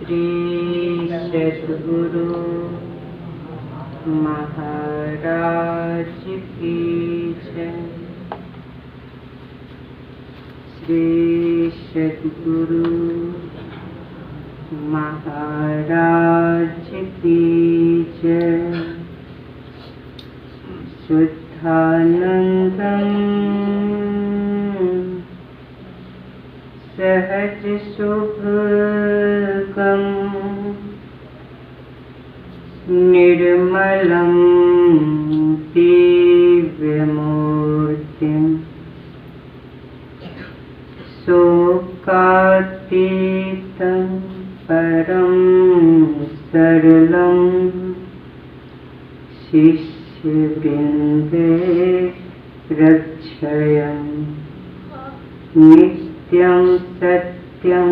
श्री सद्गुरु महाराज की जय। श्री सद्गुरु महाराज की जय। शुद्धानंदं सहज शुभगं निर्मलं दिव्यमूर्तिं शोकातीतं परं सरलं शिष्यवृन्दे रक्षयन् नित्यं सत्यं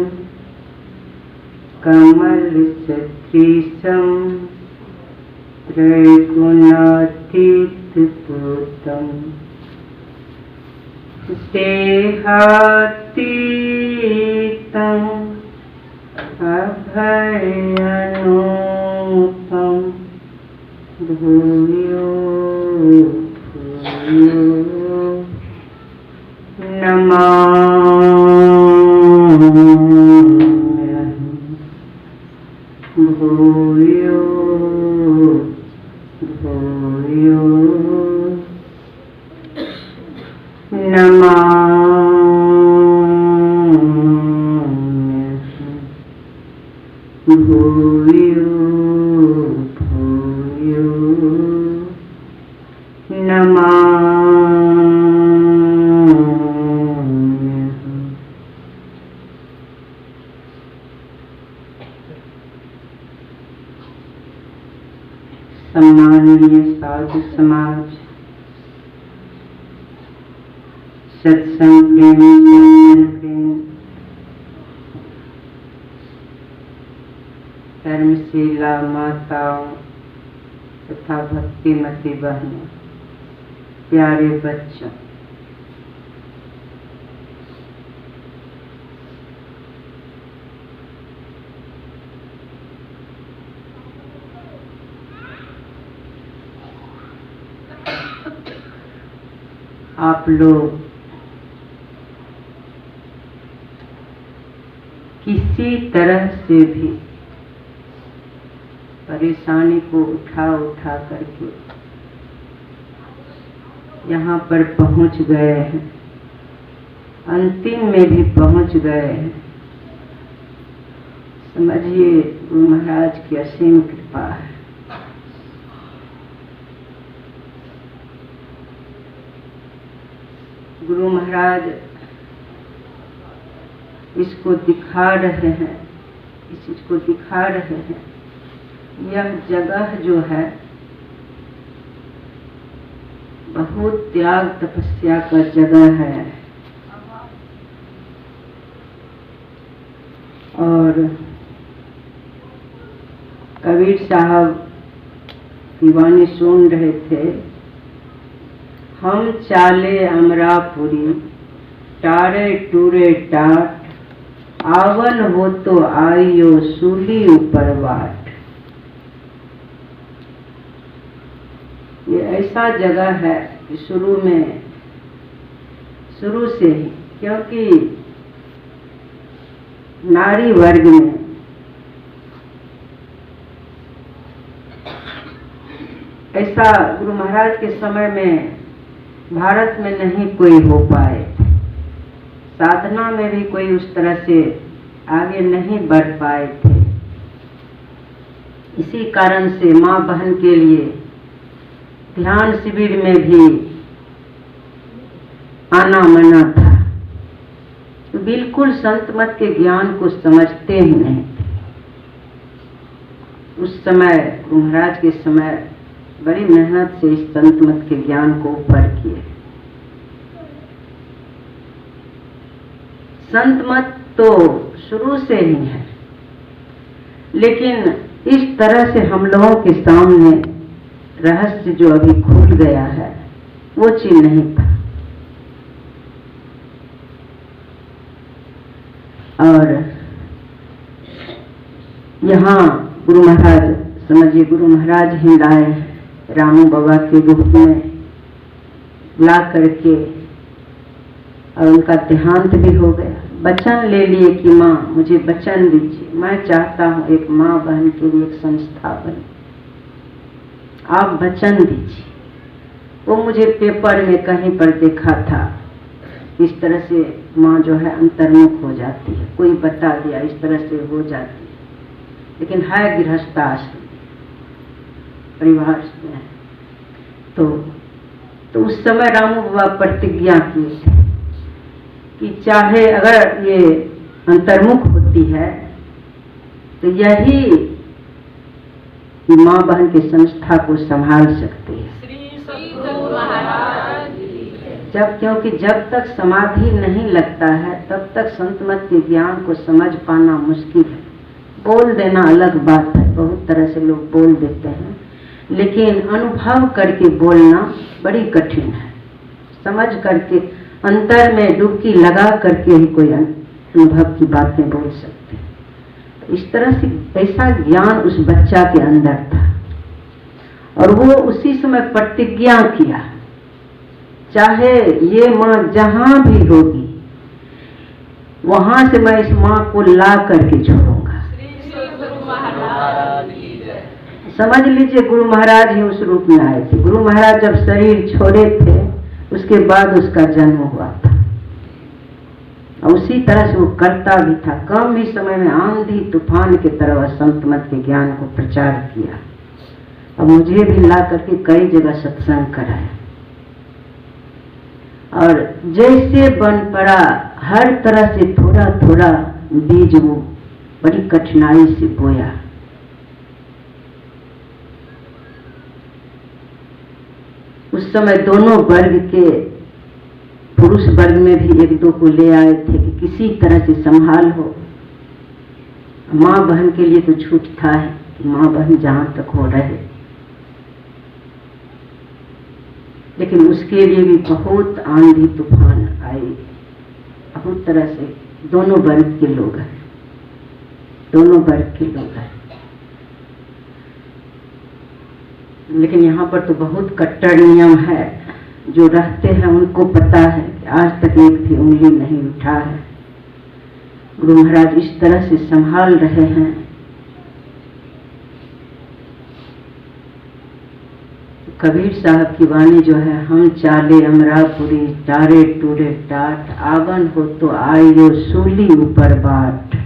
कमलसदृशं त्रैगुणातीतभूतं देहातीतं अभयानुपं भूयो भूयो नमाम्यहम्। भूयो भूयो नमाम्यहम्। भूयो भूयो नमाम्यहम्। सम्माननीय साधु समाज, सत्संग प्रेमी, सज्जन प्रेमी, धर्मशीला माताओं तथा भक्तिमती बहनों, प्यारे बच्चों, आप लोग किसी तरह से भी परेशानी को उठा करके यहाँ पर पहुँच गए हैं, अंतिम में भी पहुँच गए हैं। समझिए गुरु महाराज की असीम कृपा है। गुरु महाराज इसको दिखा रहे हैं, इस चीज को दिखा रहे हैं। यह जगह जो है बहुत त्याग तपस्या का जगह है और कबीर साहब की वाणी सुन रहे थे। हम चाले अमरापुरी टारे टूरे टाट, आवन हो तो आइयो सूली ऊपर वाट। ये ऐसा जगह है कि शुरू से ही, क्योंकि नारी वर्ग में ऐसा गुरु महाराज के समय में भारत में नहीं कोई हो पाए, साधना में भी कोई उस तरह से आगे नहीं बढ़ पाए थे। इसी कारण से माँ बहन के लिए ध्यान शिविर में भी आना मना था। तो बिल्कुल संत मत के ज्ञान को समझते ही नहीं थे। उस समय गुरु महाराज के समय बड़ी मेहनत से इस संत मत के ज्ञान को ऊपर किए। संत मत तो शुरू से ही है, लेकिन इस तरह से हम लोगों के सामने रहस्य जो अभी खुल गया है वो चीज नहीं था। और यहाँ गुरु महाराज, समझिए गुरु महाराज ही लाए रामू बाबा के रूप में ला करके, और उनका देहांत भी हो गया। वचन ले लिए कि माँ मुझे वचन दीजिए, मैं चाहता हूँ एक माँ बहन के लिए एक संस्था बने, आप वचन दीजिए। वो मुझे पेपर में कहीं पर देखा था, इस तरह से माँ जो है अंतर्मुख हो जाती है, कोई बता दिया इस तरह से हो जाती है, लेकिन है गृहस्थ आश्रम परिवार में। तो उस समय रामू बाबा प्रतिज्ञा किए थे कि चाहे अगर ये अंतर्मुख होती है तो यही माँ बहन की संस्था को संभाल सकती है। क्योंकि जब तक समाधि नहीं लगता है तब तक संत मत के ज्ञान को समझ पाना मुश्किल है। बोल देना अलग बात है, बहुत तरह से लोग बोल देते हैं, लेकिन अनुभव करके बोलना बड़ी कठिन है। समझ करके अंतर में डुबकी लगा करके ही कोई अनुभव की बातें बोल सकते हैं। तो इस तरह से ऐसा ज्ञान उस बच्चा के अंदर था, और वो उसी समय प्रतिज्ञा किया, चाहे ये माँ जहां भी होगी वहां से मैं इस माँ को ला करके छोड़ूंगा। समझ लीजिए गुरु महाराज ही उस रूप में आए थे। गुरु महाराज जब शरीर छोड़े थे उसके बाद उसका जन्म हुआ था, और उसी तरह से वो करता भी था। कम ही समय में आंधी तूफान की तरह संत मत के ज्ञान को प्रचार किया, और मुझे भी ला करके कई जगह सत्संग कराया, और जैसे बन पड़ा हर तरह से थोड़ा थोड़ा बीज वो बड़ी कठिनाई से बोया। उस समय दोनों वर्ग के, पुरुष वर्ग में भी एक दो को ले आए थे कि किसी तरह से संभाल हो। माँ बहन के लिए तो छूट था है कि माँ बहन जहां तक हो रहे, लेकिन उसके लिए भी बहुत आंधी तूफान आई, बहुत तरह से। दोनों वर्ग के लोग हैं, दोनों वर्ग के लोग हैं, लेकिन यहाँ पर तो बहुत कट्टर नियम है। जो रहते हैं उनको पता है कि आज तक एक भी उंगली नहीं उठा है। गुरु महाराज इस तरह से संभाल रहे हैं। कबीर साहब की वाणी जो है, हम चाले अमरापुरी टारे टूरे टाट, आवन हो तो आयो सूली ऊपर बाट।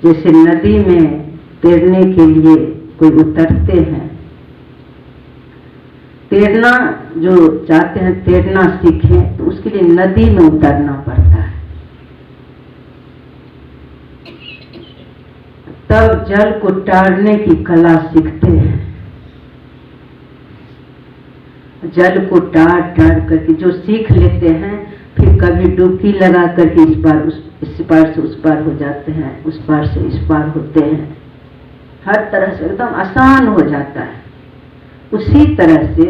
जैसे नदी में तैरने के लिए कोई उतरते हैं, तैरना जो चाहते हैं तैरना सीखें तो उसके लिए नदी में उतरना पड़ता है, तब जल को टारने की कला सीखते हैं। जल को टार करके जो सीख लेते हैं, फिर कभी डुबकी लगा करके इस पार से उस पार हो जाते हैं, उस पार से इस पार होते हैं। हर तरह से एकदम आसान हो जाता है। उसी तरह से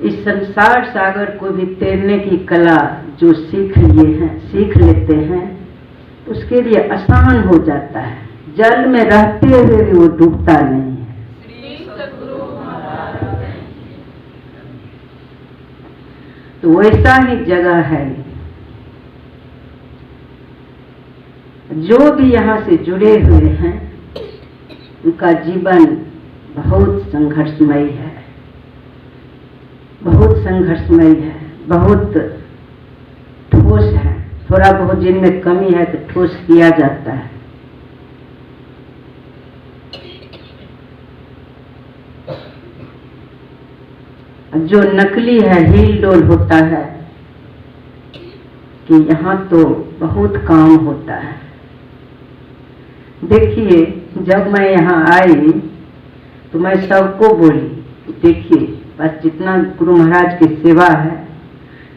इस संसार सागर को भी तैरने की कला जो सीख लेते हैं, उसके लिए आसान हो जाता है। जल में रहते हुए भी वो डूबता नहीं है। तो वैसा ही जगह है। जो भी यहाँ से जुड़े हुए हैं उनका जीवन बहुत संघर्षमय है, बहुत संघर्षमय है, बहुत ठोस है। थोड़ा बहुत जिनमें कमी है तो ठोस किया जाता है। जो नकली है, हिल डोल होता है कि यहाँ तो बहुत काम होता है। देखिए, जब मैं यहाँ आई तो मैं सबको बोली, देखिए बस जितना गुरु महाराज की सेवा है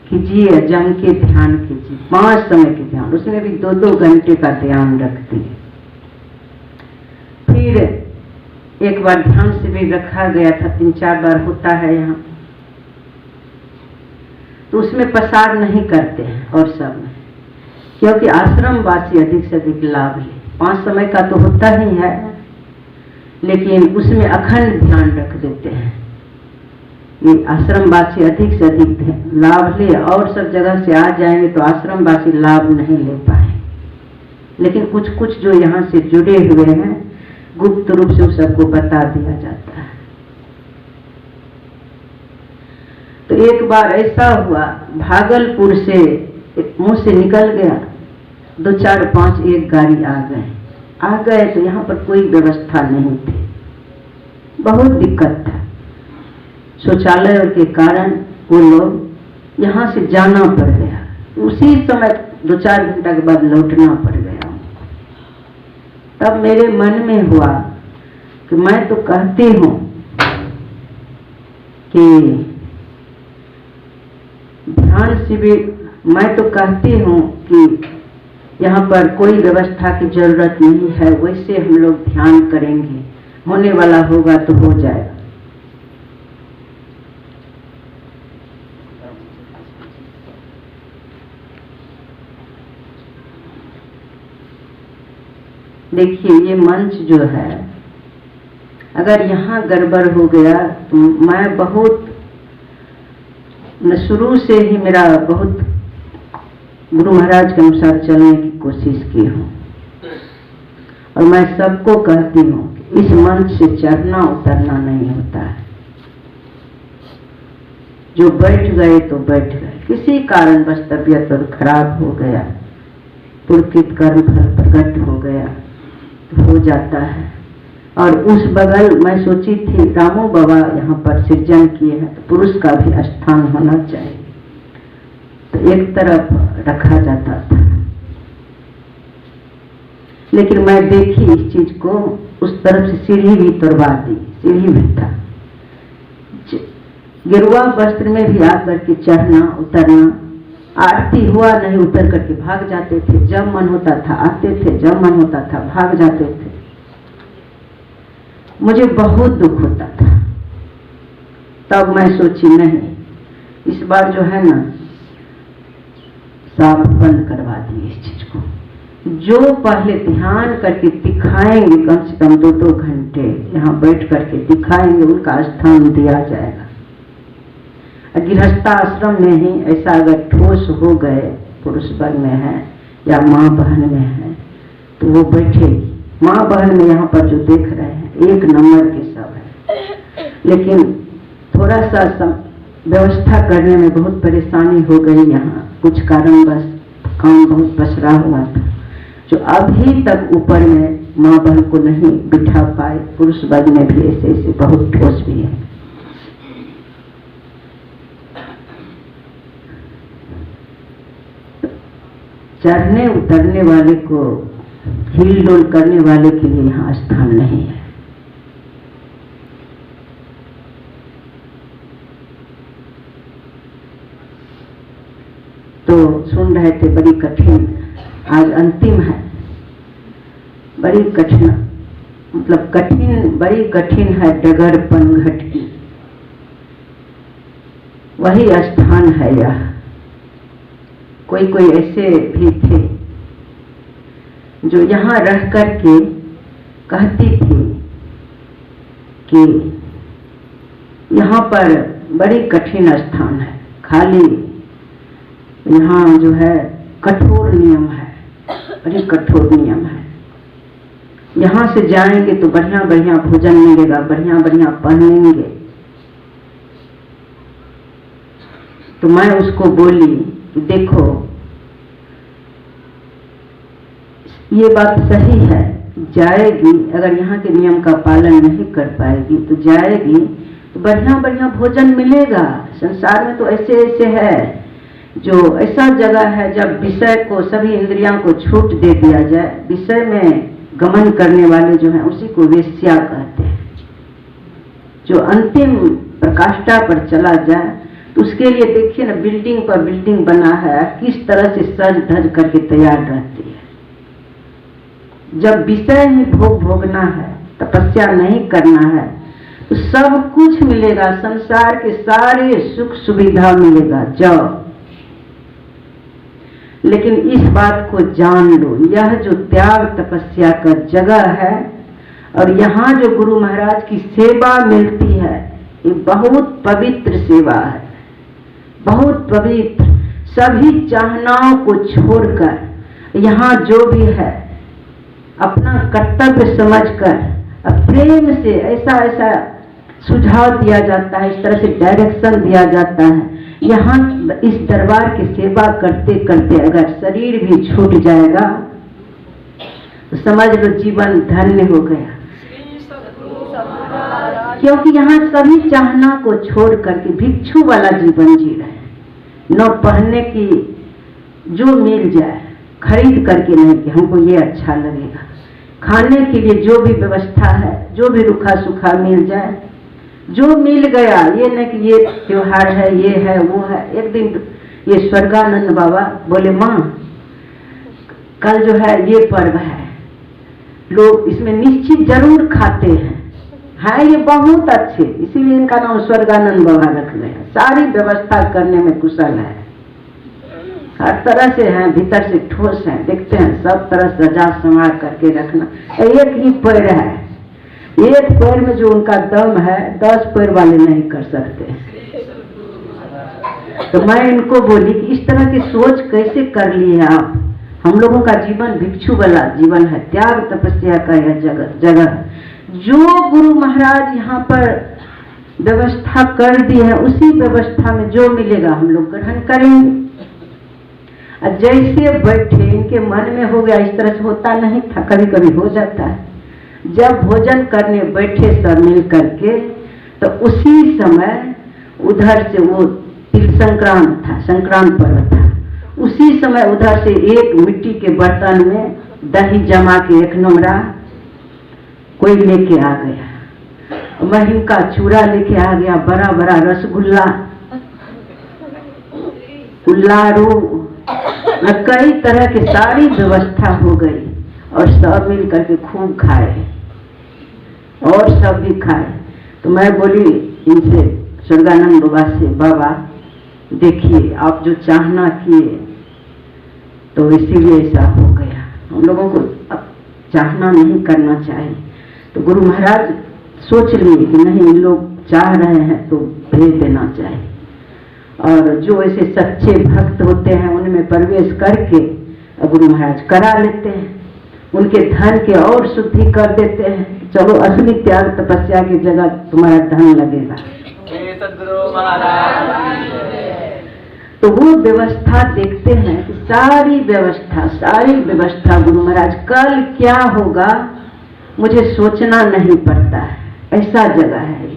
कीजिए, जम के ध्यान कीजिए, 5 समय के ध्यान, उसमें भी 2-2 घंटे का ध्यान रखती है। फिर एक बार ध्यान से भी रखा गया था, 3-4 बार होता है यहाँ, तो उसमें प्रसार नहीं करते हैं और सब में, क्योंकि आश्रम वासी अधिक से अधिक लाभ ले। 5 समय का तो होता ही है, लेकिन उसमें अखंड ध्यान रख देते हैं। ये आश्रमवासी अधिक से अधिक लाभ ले, और सब जगह से आ जाएंगे तो आश्रमवासी लाभ नहीं ले पाए, लेकिन कुछ कुछ जो यहाँ से जुड़े हुए हैं गुप्त रूप से उस सबको बता दिया जाता है। तो एक बार ऐसा हुआ, भागलपुर से मुंह से निकल गया, 2 4 5 एक गाड़ी आ गए तो यहाँ पर कोई व्यवस्था नहीं थी, बहुत दिक्कत था। शौचालय के कारण वो लोग यहाँ से जाना पड़ गया, उसी समय 2 4 घंटा के बाद लौटना पड़ गया। तब मेरे मन में हुआ कि मैं तो कहती हूँ कि ध्यान शिविर, मैं तो कहती हूँ कि यहाँ पर कोई व्यवस्था की जरूरत नहीं है, वैसे हम लोग ध्यान करेंगे, होने वाला होगा तो हो जाएगा। देखिए ये मंच जो है, अगर यहाँ गड़बड़ हो गया तो मैं बहुत शुरू से ही मेरा बहुत गुरु महाराज के अनुसार चलने की कोशिश की हूँ, और मैं सबको कहती हूँ कि इस मंच से चढ़ना उतरना नहीं होता है। जो बैठ गए तो बैठ गए, किसी कारण बस तबीयत और खराब हो गया, पुरकित कर्म फल प्रकट हो गया तो हो जाता है। और उस बगल मैं सोची थी रामू बाबा यहाँ पर सृजन किए हैं तो पुरुष का भी स्थान होना चाहिए, तो एक तरफ रखा जाता था। लेकिन मैं देखी इस चीज को, उस तरफ से सीढ़ी भी तोड़वा दी, सीढ़ी भी था। गिरुआ वस्त्र में भी आकर के चढ़ना उतरना, आरती हुआ नहीं उतर करके भाग जाते थे, जब मन होता था आते थे, जब मन होता था भाग जाते थे। मुझे बहुत दुख होता था। तब मैं सोची नहीं, इस बार जो है ना साफ बंद करवा दी इस चीज को। जो पहले ध्यान करके दिखाएंगे, कम से कम 2-2 घंटे यहाँ बैठ करके दिखाएंगे, उनका स्थान दिया जाएगा। गृहस्थाश्रम में ही ऐसा अगर ठोस हो गए, पुरुष वर्ग में है या माँ बहन में है, तो वो बैठेगी। माँ बहन में यहाँ पर जो देख रहे हैं 1 नंबर के सब है, लेकिन थोड़ा सा व्यवस्था करने में बहुत परेशानी हो गई। यहाँ कुछ कारणवश काम बहुत पसरा हुआ था, जो अभी तक ऊपर में माँ बहन को नहीं बिठा पाए। पुरुष वर्ग में भी ऐसे ऐसे बहुत ठोस भी है। चढ़ने उतरने वाले को, हिल डोल करने वाले के लिए यहाँ स्थान नहीं है। तो सुन रहे थे, बड़ी कठिन, आज अंतिम है, बड़ी कठिन, मतलब कठिन, बड़ी कठिन है डगर पनघट की, वही स्थान है यह। कोई कोई ऐसे भी थे जो यहाँ रह कर के कहती थी कि यहाँ पर बड़ी कठिन स्थान है, खाली यहाँ जो है कठोर नियम है, बड़ी कठोर नियम है। यहाँ से जाएंगे तो बढ़िया बढ़िया भोजन मिलेगा, बढ़िया बढ़िया पहनेंगे। तो मैं उसको बोली कि देखो ये बात सही है, जाएगी, अगर यहाँ के नियम का पालन नहीं कर पाएगी तो जाएगी तो बढ़िया बढ़िया भोजन मिलेगा। संसार में तो ऐसे ऐसे है, जो ऐसा जगह है जब विषय को, सभी इंद्रियों को छूट दे दिया जाए, विषय में गमन करने वाले जो हैं उसी को वेश्या कहते हैं। जो अंतिम प्रकाष्ठा पर चला जाए तो उसके लिए देखिए ना, बिल्डिंग पर बिल्डिंग बना है, किस तरह से सज धज करके तैयार रहती है। जब विषय ही भोगना है, तपस्या नहीं करना है, तो सब कुछ मिलेगा, संसार के सारे सुख सुविधा मिलेगा। जाओ, लेकिन इस बात को जान लो, यह जो त्याग तपस्या का जगह है और यहाँ जो गुरु महाराज की सेवा मिलती है, ये बहुत पवित्र सेवा है, बहुत पवित्र। सभी चाहनाओं को छोड़कर यहाँ जो भी है अपना कर्तव्य समझकर प्रेम से ऐसा ऐसा सुझाव दिया जाता है, इस तरह से डायरेक्शन दिया जाता है। यहाँ इस दरबार की सेवा करते करते अगर शरीर भी छूट जाएगा तो समझ लो जीवन धन्य हो गया, क्योंकि यहाँ सभी चाहना को छोड़ करके भिक्षु वाला जीवन जी रहे हैं। न पहनने की, जो मिल जाए खरीद करके नहीं कि हमको ये अच्छा लगेगा, खाने के लिए जो भी व्यवस्था है, जो भी रूखा सूखा मिल जाए, जो मिल गया, ये नहीं कि ये त्योहार है, ये है, वो है। एक दिन ये स्वर्गानंद बाबा बोले, माँ कल जो है ये पर्व है, लोग इसमें निश्चित जरूर खाते हैं, ये बहुत अच्छे, इसीलिए इनका नाम स्वर्गानंद बाबा रख गया। सारी व्यवस्था करने में कुशल है, हर तरह से हैं, भीतर से ठोस हैं, देखते हैं सब तरह सजा संवार करके रखना। एक ही पैर है, एक पैर में जो उनका दम है 10 पैर वाले नहीं कर सकते। तो मैं इनको बोली कि इस तरह की सोच कैसे कर ली है आप? हम लोगों का जीवन भिक्षु वाला जीवन है, त्याग तपस्या का यह जगह। जो गुरु महाराज यहाँ पर व्यवस्था कर दी है, उसी व्यवस्था में जो मिलेगा हम लोग ग्रहण करेंगे। जैसे बैठे इनके मन में हो गया, इस तरह से होता नहीं था, कभी कभी हो जाता है। जब भोजन करने बैठे सब मिल करके, तो उसी समय उधर से वो तिल संक्रांत था, संक्रांत पर्व था, उसी समय उधर से एक मिट्टी के बर्तन में दही जमा के एक नमरा कोई लेके आ गया, महिम का चूड़ा लेके आ गया, बड़ा बड़ा रसगुल्ला, लाडू, कई तरह की सारी व्यवस्था हो गई और सब मिल करके खूब खाए और सब भी खाए। तो मैं बोली इनसे, स्वर्गानंद बाबा से, बाबा देखिए आप जो चाहना किए तो इसीलिए ऐसा हो गया, हम लोगों को अब चाहना नहीं करना चाहिए। तो गुरु महाराज सोच लिए कि नहीं, लोग चाह रहे हैं तो भेज देना चाहिए, और जो ऐसे सच्चे भक्त होते हैं उनमें प्रवेश करके गुरु महाराज करा लेते हैं, उनके धन के और शुद्धि कर देते हैं। चलो असली त्याग तपस्या की जगह तुम्हारा धन लगेगा। तो वो व्यवस्था देखते हैं कि सारी व्यवस्था गुरु महाराज, कल क्या होगा मुझे सोचना नहीं पड़ता है, ऐसा जगह है।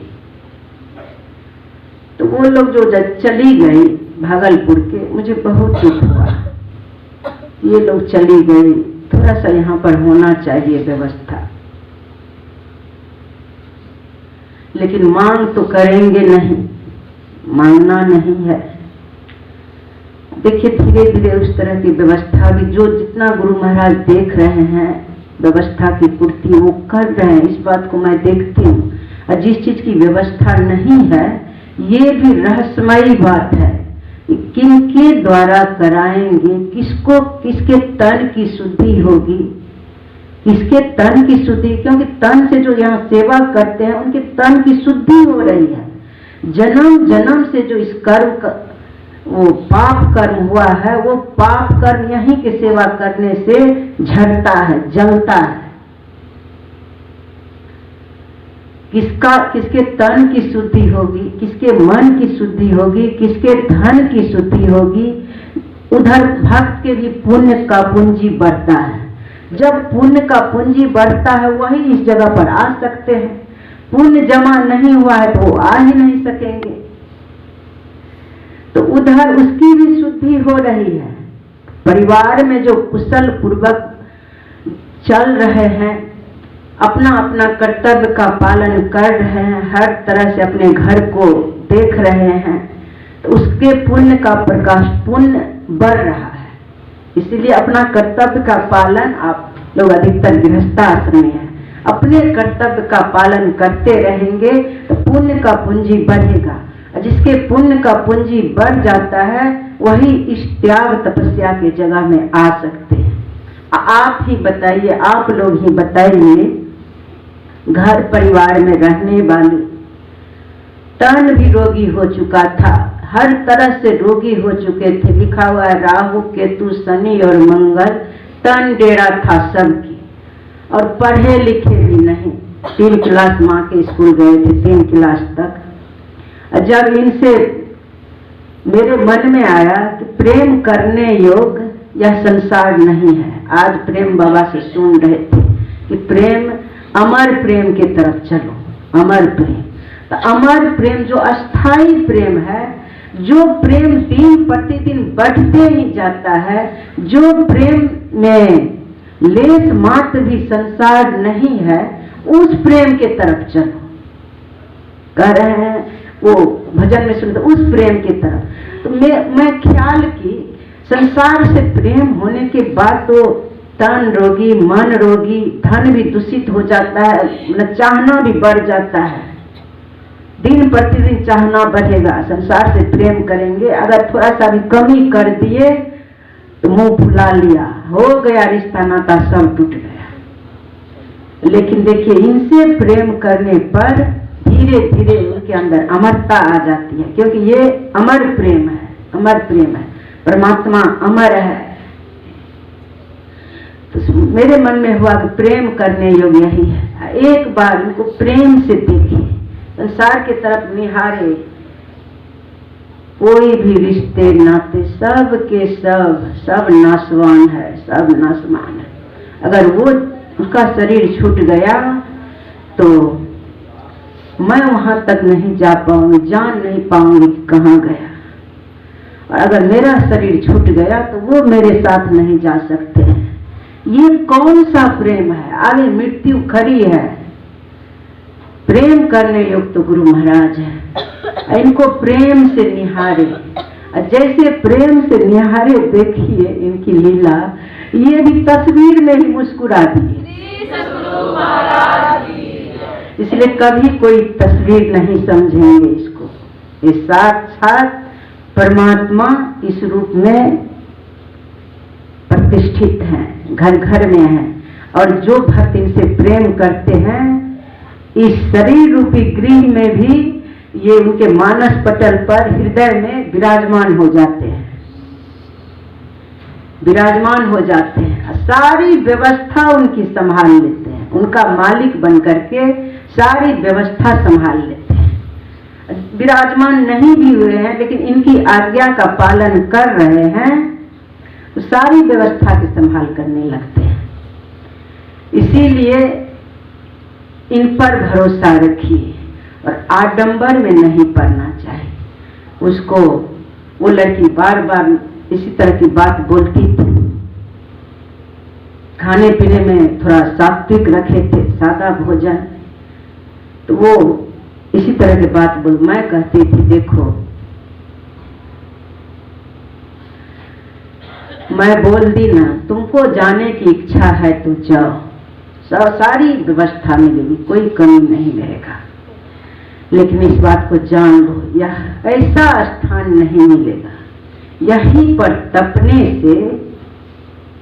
तो वो लोग जो चली गई भागलपुर के, मुझे बहुत दुख हुआ, ये लोग चली गई, थोड़ा सा यहाँ पर होना चाहिए व्यवस्था। लेकिन मांग तो करेंगे नहीं, मांगना नहीं है। देखिए धीरे धीरे उस तरह की व्यवस्था भी, जो जितना गुरु महाराज देख रहे हैं व्यवस्था की पूर्ति वो कर रहे हैं, इस बात को मैं देखती हूँ। और जिस चीज की व्यवस्था नहीं है, ये भी रहस्यमयी बात है, किनके द्वारा कराएंगे, किसको, किसके तन की शुद्धि होगी, किसके तन की शुद्धि, क्योंकि तन से जो यहाँ सेवा करते हैं उनके तन की शुद्धि हो रही है। जन्म जन्म से जो इस कर्म का वो पाप कर्म हुआ है, वो पाप कर्म यहीं की सेवा करने से झड़ता है, जलता है। किसके तन की शुद्धि होगी, किसके मन की शुद्धि होगी, किसके धन की शुद्धि होगी, उधर भक्त के भी पुण्य का पूंजी बढ़ता है। जब पुण्य का पूंजी बढ़ता है वही इस जगह पर आ सकते हैं, पुण्य जमा नहीं हुआ है तो वो आ ही नहीं सकेंगे। तो उधर उसकी भी शुद्धि हो रही है। परिवार में जो कुशल पूर्वक चल रहे हैं, अपना अपना कर्तव्य का पालन कर रहे हैं, हर तरह से अपने घर को देख रहे हैं, तो उसके पुण्य का प्रकाश, पुण्य बढ़ रहा है। इसीलिए अपना कर्तव्य का पालन, आप लोग अधिकतर गृहस्थाश्रम में हैं, अपने कर्तव्य का पालन करते रहेंगे तो पुण्य का पूंजी बढ़ेगा। जिसके पुण्य का पूंजी बढ़ जाता है वही इस त्याग तपस्या के जगह में आ सकते हैं। आप ही बताइए, आप लोग ही बताइए, घर परिवार में रहने वाले, तन भी रोगी हो चुका था, हर तरह से रोगी हो चुके थे, लिखा हुआ है राहु केतु शनि और मंगल, तन डेरा था सबकी, और पढ़े लिखे भी नहीं, 3 क्लास माँ के स्कूल गए थे 3 क्लास तक। जब इनसे मेरे मन में आया कि प्रेम करने योग यह संसार नहीं है। आज प्रेम बाबा से सुन रहे थे कि प्रेम, अमर प्रेम की तरफ चलो, अमर प्रेम। तो अमर प्रेम जो अस्थाई प्रेम है, जो प्रेम दिन प्रतिदिन बढ़ते ही जाता है, जो प्रेम में लेस मात्र भी संसार नहीं है, उस प्रेम के तरफ चलो। कह रहे हैं वो भजन में सुनते, उस प्रेम की तरफ। तो मैं ख्याल की संसार से प्रेम होने के बाद तो तन रोगी, मन रोगी, धन भी दूषित हो जाता है, मतलब चाहना भी बढ़ जाता है, दिन प्रतिदिन चाहना बढ़ेगा। संसार से प्रेम करेंगे, अगर थोड़ा सा भी कमी कर दिए तो मुंह फुला लिया, हो गया रिश्ता नाता सब टूट गया। लेकिन देखिए, इनसे प्रेम करने पर धीरे धीरे उनके अंदर अमरता आ जाती है, क्योंकि ये अमर प्रेम है, अमर प्रेम है, परमात्मा अमर है। तो मेरे मन में हुआ कि प्रेम करने योग्य यही है। एक बार उनको प्रेम से देखिए, संसार की तरफ निहारे, कोई भी रिश्ते नाते सब के सब नाशवान है, सब नाशवान है। अगर वो उसका शरीर छूट गया तो मैं वहां तक नहीं जा पाऊंगी, जान नहीं पाऊंगी कहाँ गया। और अगर मेरा शरीर छूट गया तो वो मेरे साथ नहीं जा सकते हैं। ये कौन सा प्रेम है? आगे मृत्यु खड़ी है। प्रेम करने योग्य तो गुरु महाराज है। इनको प्रेम से निहारे, जैसे प्रेम से निहारे, देखिए इनकी लीला। ये भी तस्वीर में ही मुस्कुरा दिए, इसलिए कभी कोई तस्वीर नहीं समझेंगे इसको। ये साक्षात परमात्मा इस रूप में प्रतिष्ठित हैं, घर घर में हैं। और जो भक्त इनसे प्रेम करते हैं, इस शरीर रूपी गृह में भी ये उनके मानस पटल पर, हृदय में विराजमान हो जाते हैं, विराजमान हो जाते हैं। सारी व्यवस्था उनकी संभाल लेते हैं, उनका मालिक बन करके सारी व्यवस्था संभाल लेते हैं। विराजमान नहीं भी हुए हैं, लेकिन इनकी आज्ञा का पालन कर रहे हैं, तो सारी व्यवस्था की संभाल करने लगते हैं। इसीलिए इन पर भरोसा रखिए और आडंबर में नहीं पड़ना चाहिए। उसको वो लड़की बार बार इसी तरह की बात बोलती थी। खाने पीने में थोड़ा सात्विक रखे थे, सादा भोजन, तो वो इसी तरह की बात बोल। मैं कहती थी, देखो मैं बोल दी ना, तुमको जाने की इच्छा है तो जाओ, सारी व्यवस्था मिलेगी, कोई कमी नहीं रहेगा। लेकिन इस बात को जान लो, यह ऐसा स्थान नहीं मिलेगा। यहीं पर तपने से,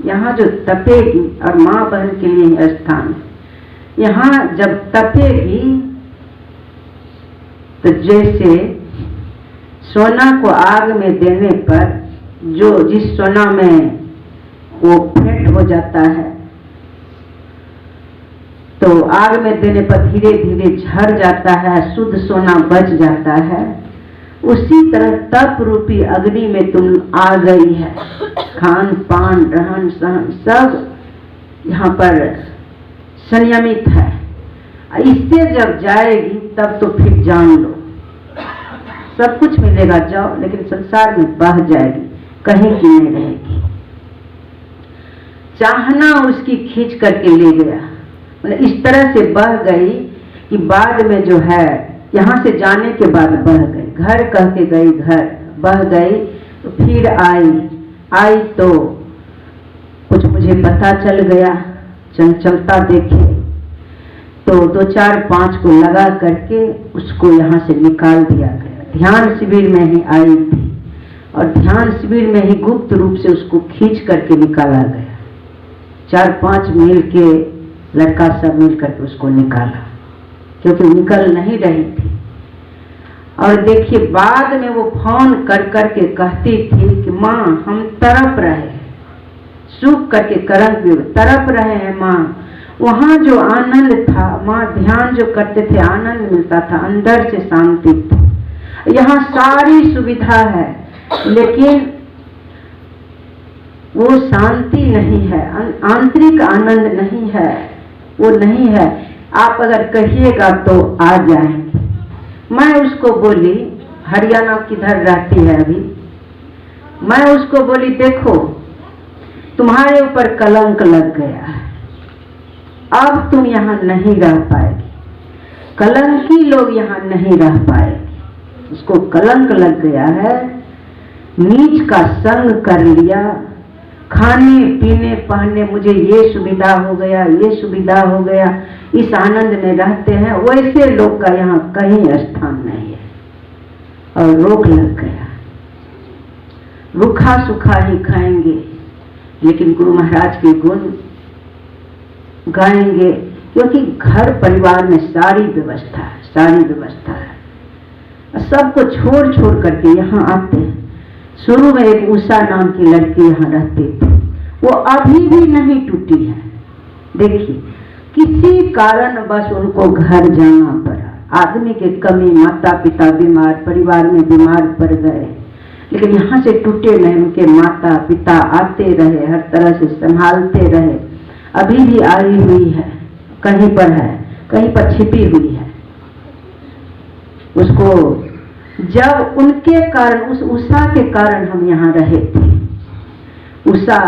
यहाँ जो तपेगी, और माँ बहन के लिए स्थान, यहाँ जब तपेगी तो जैसे सोना को आग में देने पर जो जिस सोना में वो फेंट हो जाता है, तो आग में देने पर धीरे धीरे झड़ जाता है, शुद्ध सोना बच जाता है। उसी तरह तप रूपी अग्नि में तुम आ गई है। खान पान रहन सहन सब यहाँ पर संयमित है। इससे जब जाएगी तब तो फिर जान लो सब कुछ मिलेगा, जाओ, लेकिन संसार में बह जाएगी, कहीं की नहीं रहेगी। चाहना उसकी खींच करके ले गया, मतलब इस तरह से बह गई कि बाद में जो है, यहाँ से जाने के बाद बह गई। घर कह के गई, घर बह गई, तो फिर आई तो कुछ मुझे पता चल गया, चंचलता देखे तो 2 4 5 को लगा करके उसको यहाँ से निकाल दिया गया। ध्यान शिविर में ही आई थी और ध्यान शिविर में ही गुप्त रूप से उसको खींच करके निकाला गया। 4-5 मील के लड़का सब मिल करके उसको निकाला, क्योंकि निकल नहीं रही थी। और देखिए बाद में वो फोन कर करके कहती थी कि माँ हम तड़प रहे हैं, सूख करके करंट भी तड़प रहे हैं माँ। वहाँ जो आनंद था, माँ ध्यान जो करते थे आनंद मिलता था, अंदर से शांति थी। यहाँ सारी सुविधा है लेकिन वो शांति नहीं है, आंतरिक आनंद नहीं है, वो नहीं है। आप अगर कहिएगा तो आ जाएंगे। मैं उसको बोली, हरियाणा किधर रहती है अभी, मैं उसको बोली देखो तुम्हारे ऊपर कलंक लग गया है, अब तुम यहाँ नहीं रह पाएगी, कलंकी लोग यहाँ नहीं रह पाएगी। उसको कलंक लग गया है, नीच का संग कर लिया, खाने पीने पहनने मुझे ये सुविधा हो गया, ये सुविधा हो गया, इस आनंद में रहते हैं। वैसे लोग का यहाँ कहीं स्थान नहीं है। और रोग लग गया, रूखा सूखा ही खाएंगे लेकिन गुरु महाराज के गुण गाएंगे, क्योंकि घर परिवार में सारी व्यवस्था है, सारी व्यवस्था है। सबको छोड़ छोड़ करके यहाँ आते हैं। शुरू में एक उषा नाम की लड़की यहाँ रहती थी, वो अभी भी नहीं टूटी है। देखिए किसी कारण बस उनको घर जाना पड़ा, आदमी के कमी, माता पिता बीमार, परिवार में बीमार पड़ गए, लेकिन यहाँ से टूटे नहीं। उनके माता पिता आते रहे, हर तरह से संभालते रहे। अभी भी आई हुई है, कहीं पर है, कहीं पर छिपी हुई है। उसको जब उनके कारण, उस उषा के कारण हम यहाँ रहे थे। उषा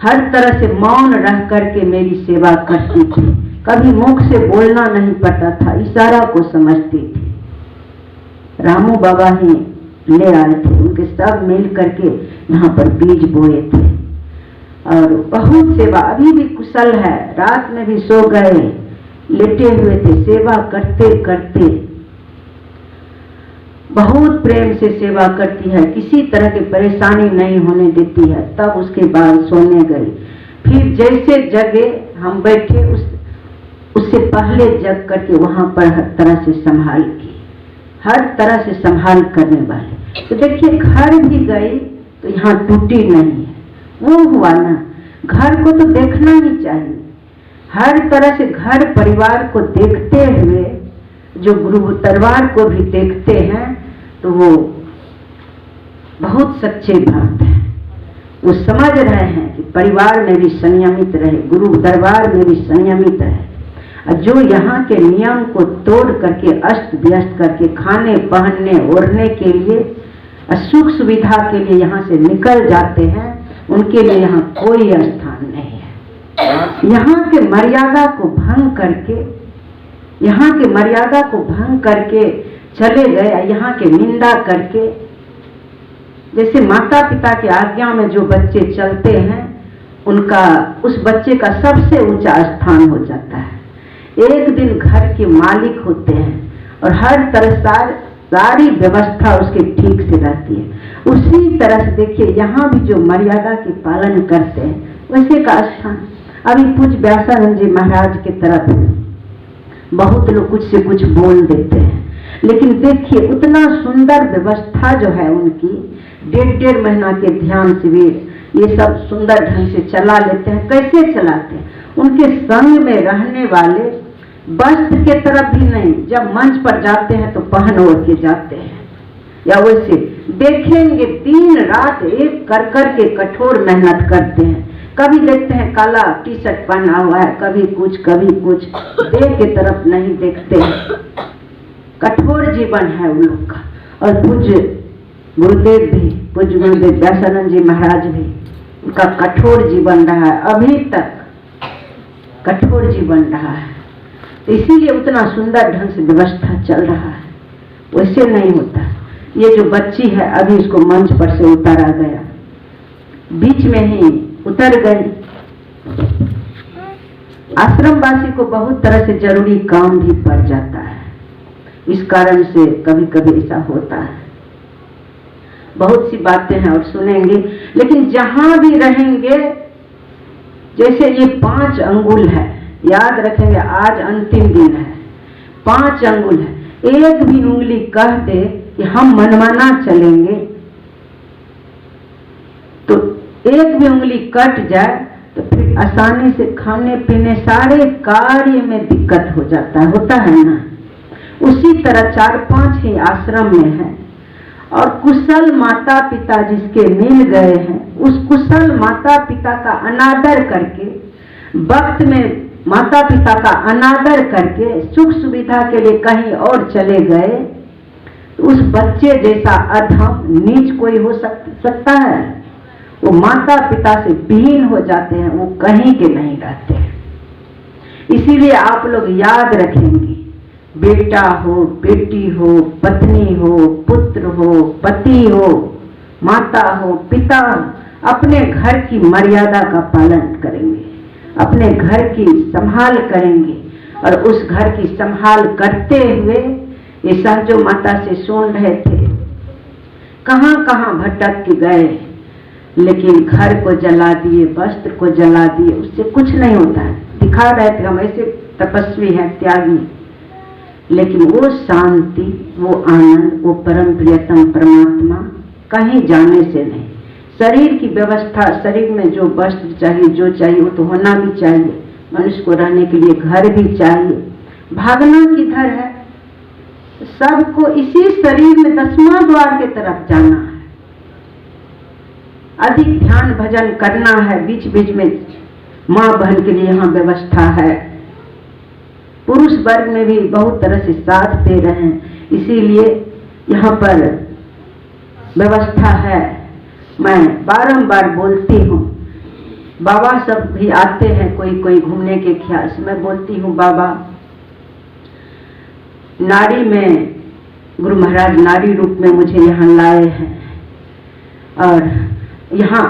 हर तरह से मौन रह करके मेरी सेवा करती थी, कभी मुख से बोलना नहीं पड़ता था, इशारा को समझती थी। रामू बाबा ही ले आए थे, उनके सब मिल करके यहाँ पर बीज बोए थे और बहुत सेवा, अभी भी कुशल है। रात में भी सो गए, लेटे हुए थे, सेवा करते करते बहुत प्रेम से सेवा करती है, किसी तरह की परेशानी नहीं होने देती है। तब उसके बाद सोने गई, फिर जैसे जगे हम बैठे, उससे पहले जग करके वहां पर हर तरह से संभाल की, हर तरह से संभाल करने वाले। तो देखिए घर भी गई तो यहाँ टूटी नहीं है। वो हुआ ना, घर को तो देखना ही चाहिए, हर तरह से घर परिवार को देखते हुए जो गुरु दरबार को भी देखते हैं तो वो बहुत सच्चे भक्त हैं। वो समझ रहे हैं कि परिवार में भी संयमित रहे, गुरु दरबार में भी संयमित रहे। और जो यहाँ के नियम को तोड़ करके, अस्त व्यस्त करके, खाने पहनने ओढ़ने के लिए, सुख सुविधा के लिए यहाँ से निकल जाते हैं, उनके लिए यहाँ कोई स्थान नहीं है। यहाँ के मर्यादा को भंग करके, यहाँ के मर्यादा को भंग करके चले गए, यहाँ के निंदा करके। जैसे माता पिता की आज्ञा में जो बच्चे चलते हैं, उनका, उस बच्चे का सबसे ऊंचा स्थान हो जाता है। एक दिन घर के मालिक होते हैं और हर तरह सारी व्यवस्था उसके ठीक से रहती है। उसी तरह से देखिए यहाँ भी जो मर्यादा के पालन करते हैं, वैसे का स्थान। अभी पूज्य व्यासानंद जी महाराज की तरफ बहुत लोग कुछ से कुछ बोल देते हैं, लेकिन देखिए उतना सुंदर व्यवस्था जो है उनकी, 1.5 महीना के ध्यान शिविर, ये सब सुंदर ढंग से चला लेते हैं। कैसे चलाते हैं? उनके संग में रहने वाले वस्त्र के तरफ भी नहीं, जब मंच पर जाते हैं तो पहन ओढ़ के जाते हैं, या वैसे देखेंगे दिन रात एक कर कर के कठोर मेहनत करते हैं। कभी देखते हैं काला टी शर्ट पहना हुआ है, कभी कुछ देह के तरफ नहीं देखते हैं। कठोर जीवन है उन लोग का। और पूज्य गुरुदेव भी, पूज्य गुरुदेव व्यासानंद जी महाराज भी, उनका कठोर जीवन रहा है, अभी तक कठोर जीवन रहा है। तो इसीलिए उतना सुंदर ढंग से व्यवस्था चल रहा है, वैसे नहीं होता। ये जो बच्ची है अभी इसको मंच पर से उतारा गया, बीच में ही उतर गई। आश्रमवासी को बहुत तरह से जरूरी काम भी पड़ जाता है, इस कारण से कभी कभी ऐसा होता है। बहुत सी बातें हैं और सुनेंगे, लेकिन जहां भी रहेंगे, जैसे ये 5 अंगुल है, याद रखेंगे आज अंतिम दिन है, 5 अंगुल है, एक भी उंगली कह दे कि हम मनमाना चलेंगे, तो एक भी उंगली कट जाए तो फिर आसानी से खाने पीने सारे कार्य में दिक्कत हो जाता है, होता है ना। उसी तरह 4-5 ही आश्रम में है, और कुशल माता पिता जिसके मिल गए हैं, उस कुशल माता पिता का अनादर करके, वक्त में माता पिता का अनादर करके सुख सुविधा के लिए कहीं और चले गए, उस बच्चे जैसा अधम नीच कोई हो सकता है? वो माता पिता से विहीन हो जाते हैं, वो कहीं के नहीं रहते हैं। इसीलिए आप लोग याद रखेंगे, बेटा हो, बेटी हो, पत्नी हो, पुत्र हो, पति हो, माता हो, पिता हो, अपने घर की मर्यादा का पालन करेंगे, अपने घर की संभाल करेंगे, और उस घर की संभाल करते हुए ये सहजो माता से सुन रहे थे, कहां कहां भटक के गए, लेकिन घर को जला दिए, वस्त्र को जला दिए, उससे कुछ नहीं होता है। दिखा रहे थे हम ऐसे तपस्वी हैं, त्यागी, लेकिन वो शांति, वो आनंद, वो परम प्रियतम परमात्मा कहीं जाने से नहीं। शरीर की व्यवस्था, शरीर में जो वस्त्र चाहिए, जो चाहिए वो तो होना भी चाहिए, मनुष्य को रहने के लिए घर भी चाहिए। भागना किधर है? सबको इसी शरीर में 10वां द्वार के तरफ जाना है, अधिक ध्यान भजन करना है, बीच बीच में माँ बहन के लिए यहाँ व्यवस्था है, पुरुष वर्ग में भी बहुत तरह से साथ दे रहे हैं, इसीलिए यहाँ पर व्यवस्था है। मैं बारंबार बोलती हूँ, बाबा सब भी आते हैं कोई कोई घूमने के ख्याल से, मैं बोलती हूँ बाबा, नारी में गुरु महाराज नारी रूप में मुझे यहाँ लाए हैं, और यहाँ